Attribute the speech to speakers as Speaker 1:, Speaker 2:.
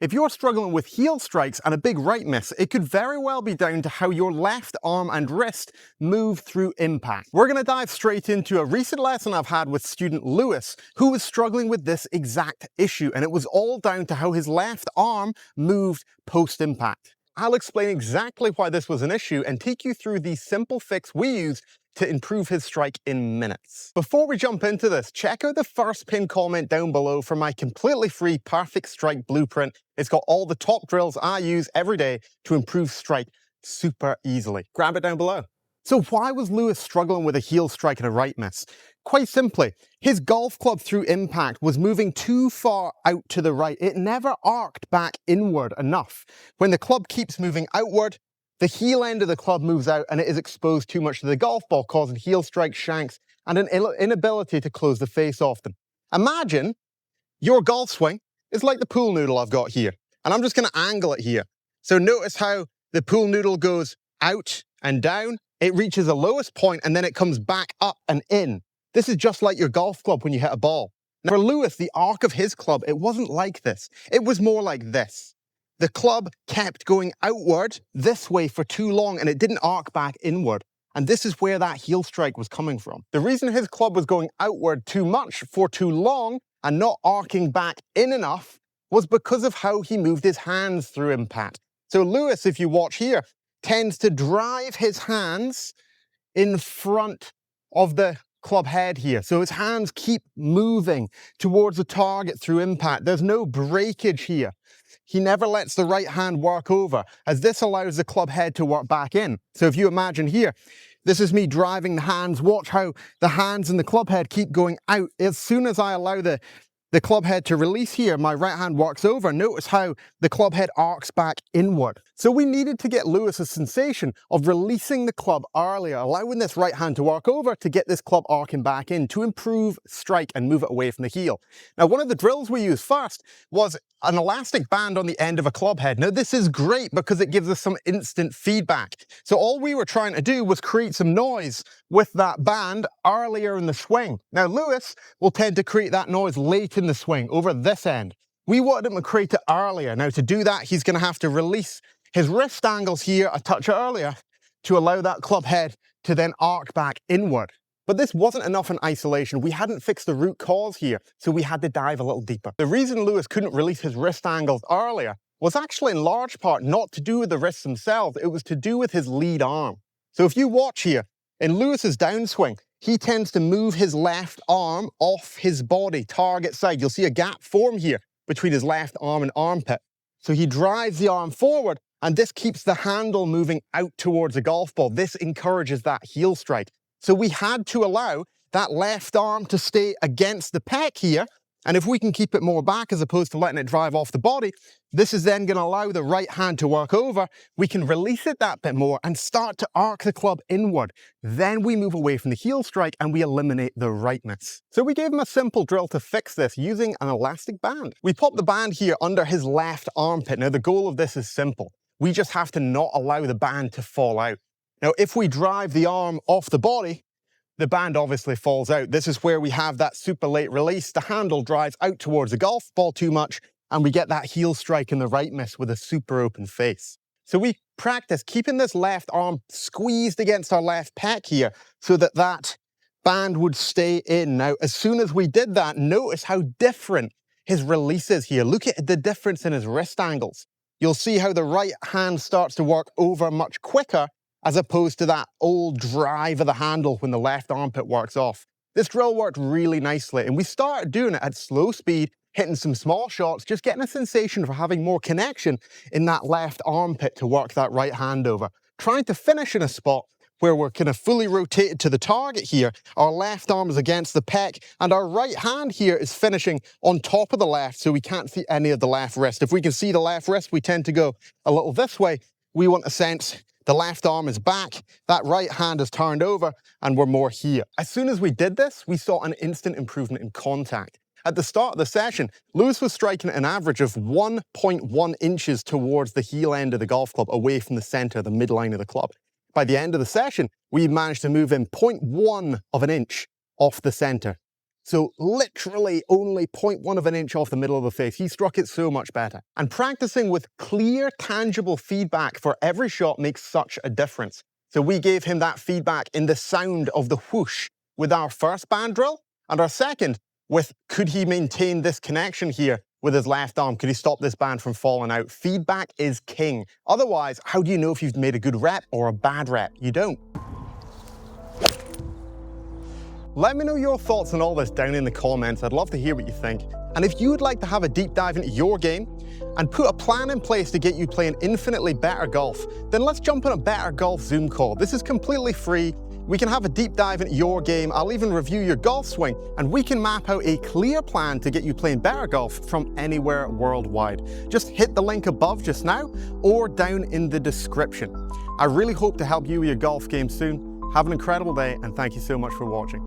Speaker 1: If you're struggling with heel strikes and a big right miss, it could very well be down to how your left arm and wrist move through impact. We're going to dive straight into a recent lesson I've had with student Lewis, who was struggling with this exact issue, and it was all down to how his left arm moved post-impact. I'll explain exactly why this was an issue and take you through the simple fix we use to improve his strike in minutes. Before we jump into this, check out the first pinned comment down below for my completely free Perfect Strike Blueprint. It's got all the top drills I use every day to improve strike super easily. Grab it down below. So why was Lewis struggling with a heel strike and a right miss? Quite simply, his golf club through impact was moving too far out to the right. It never arced back inward enough. When the club keeps moving outward, the heel end of the club moves out and it is exposed too much to the golf ball, causing heel strikes, shanks, and an inability to close the face often. Imagine your golf swing is like the pool noodle I've got here, and I'm just going to angle it here. So notice how the pool noodle goes out and down. It reaches the lowest point and then it comes back up and in. This is just like your golf club when you hit a ball. Now for Lewis, the arc of his club, it wasn't like this. It was more like this. The club kept going outward this way for too long and it didn't arc back inward. And this is where that heel strike was coming from. The reason his club was going outward too much for too long and not arcing back in enough was because of how he moved his hands through impact. So Lewis, if you watch here, tends to drive his hands in front of the club head here. So his hands keep moving towards the target through impact. There's no breakage here. He never lets the right hand work over, as this allows the club head to work back in. So if you imagine here, this is me driving the hands. Watch how the hands and the club head keep going out. As soon as I allow the club head to release here, my right hand works over. Notice how the club head arcs back inward. So we needed to get Lewis a sensation of releasing the club earlier, allowing this right hand to work over to get this club arcing back in to improve strike and move it away from the heel. Now, one of the drills we used first was an elastic band on the end of a club head. Now, this is great because it gives us some instant feedback. So all we were trying to do was create some noise with that band earlier in the swing. Now, Lewis will tend to create that noise late in the swing over this end. We wanted him to create it earlier. Now, to do that, he's going to have to release his wrist angles here a touch earlier to allow that club head to then arc back inward. But this wasn't enough in isolation. We hadn't fixed the root cause here, so we had to dive a little deeper. The reason Lewis couldn't release his wrist angles earlier was actually in large part not to do with the wrists themselves. It was to do with his lead arm. So if you watch here, in Lewis's downswing, he tends to move his left arm off his body, target side. You'll see a gap form here between his left arm and armpit. So he drives the arm forward, and this keeps the handle moving out towards the golf ball. This encourages that heel strike. So we had to allow that left arm to stay against the pec here. And if we can keep it more back as opposed to letting it drive off the body, this is then going to allow the right hand to work over. We can release it that bit more and start to arc the club inward. Then we move away from the heel strike and we eliminate the right miss. So we gave him a simple drill to fix this using an elastic band. We pop the band here under his left armpit. Now the goal of this is simple. We just have to not allow the band to fall out. Now if we drive the arm off the body, the band obviously falls out. This is where we have that super late release. The handle drives out towards the golf ball too much, and we get that heel strike in the right miss with a super open face. So we practice keeping this left arm squeezed against our left pec here so that that band would stay in. Now, as soon as we did that, notice how different his release is here. Look at the difference in his wrist angles. You'll see how the right hand starts to work over much quicker as opposed to that old drive of the handle when the left armpit works off. This drill worked really nicely, and we started doing it at slow speed, hitting some small shots, just getting a sensation for having more connection in that left armpit to work that right hand over. Trying to finish in a spot where we're kind of fully rotated to the target here. Our left arm is against the pec, and our right hand here is finishing on top of the left, so we can't see any of the left wrist. If we can see the left wrist, we tend to go a little this way. We want to sense the left arm is back, that right hand is turned over, and we're more here. As soon as we did this, we saw an instant improvement in contact. At the start of the session, Lewis was striking an average of 1.1 inches towards the heel end of the golf club, away from the center, the midline of the club. By the end of the session, we managed to move in 0.1 of an inch off the center. So literally only 0.1 of an inch off the middle of the face. He struck it so much better. And practicing with clear, tangible feedback for every shot makes such a difference. So we gave him that feedback in the sound of the whoosh with our first band drill, and our second with could he maintain this connection here with his left arm? Could he stop this band from falling out? Feedback is king. Otherwise, how do you know if you've made a good rep or a bad rep? You don't. Let me know your thoughts on all this down in the comments. I'd love to hear what you think. And if you would like to have a deep dive into your game and put a plan in place to get you playing infinitely better golf, then let's jump on a Better Golf Zoom call. This is completely free. We can have a deep dive into your game. I'll even review your golf swing, and we can map out a clear plan to get you playing better golf from anywhere worldwide. Just hit the link above just now or down in the description. I really hope to help you with your golf game soon. Have an incredible day, and thank you so much for watching.